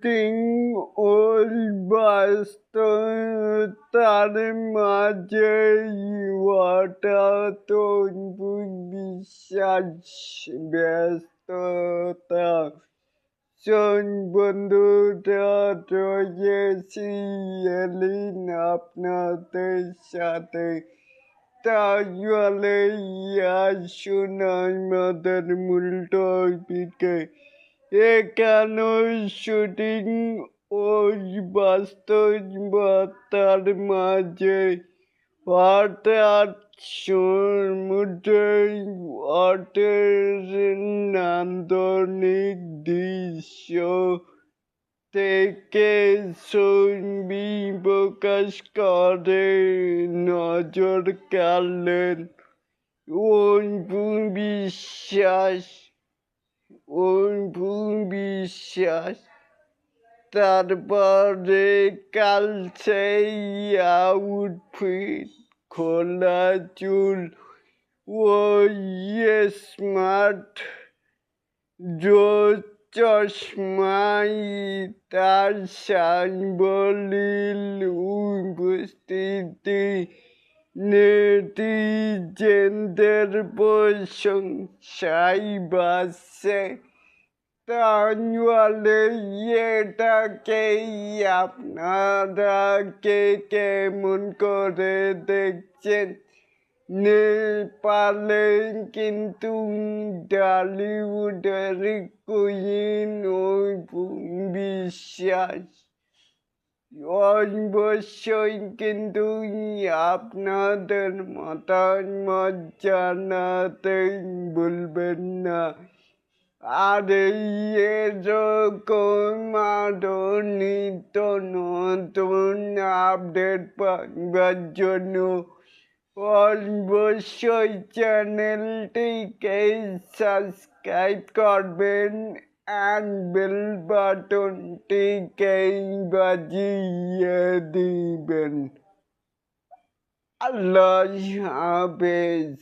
Shooting ওই বাস্তবতার মাঝে হঠাৎ অদ্ভুত বিশ্বাস ব্যস্ততা বন্ধুরা রয়েছি এলিন আপনাদের সাথে তাহলে আসুন আমাদের মূল টপিকে এখানে শুটিং ওই বাস্তবতার মাঝে হঠাৎ সমুদ্রে ওঠের নান্দনিক দৃশ্য থেকে ছবি প্রকাশ করে নজর কাড়লেন বিশ্বাস তারপরে কাল সেই আউটফিট খোলা চুল ওই স্মার্ট চশমাই তার সাবলীল উপস্থিতি নেটিজেনদের প্রশংসায় ভাসছে তাহলে এটাকেই আপনারা কে কেমন করে দেখছেন নেপালে কিন্তু টলিউডের কুইন বিশ্বাস অবশ্যই কিন্তু আপনাদের মতামত জানাতে ভুলবেন না আর এরকম আরো নিত্য নতুন আপডেট পাওয়ার জন্য অবশ্যই চ্যানেলটিকে সাবস্ক্রাইব করবেন আর বেল বাটনটিকে বাজিয়ে দিবেন। আল্লাহ হাফেজ।